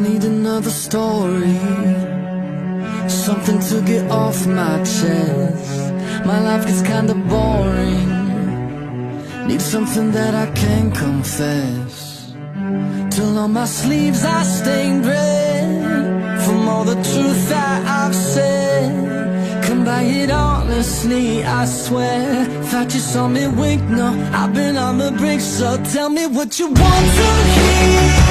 need another story, something to get off my chest. My life gets kinda boring, need something that I can confess. Till on my sleeves I stained red from all the truth that I've said. Come by it honestly, I swear. Thought you saw me wink, no, I've been on the brink. So tell me what you want to hear.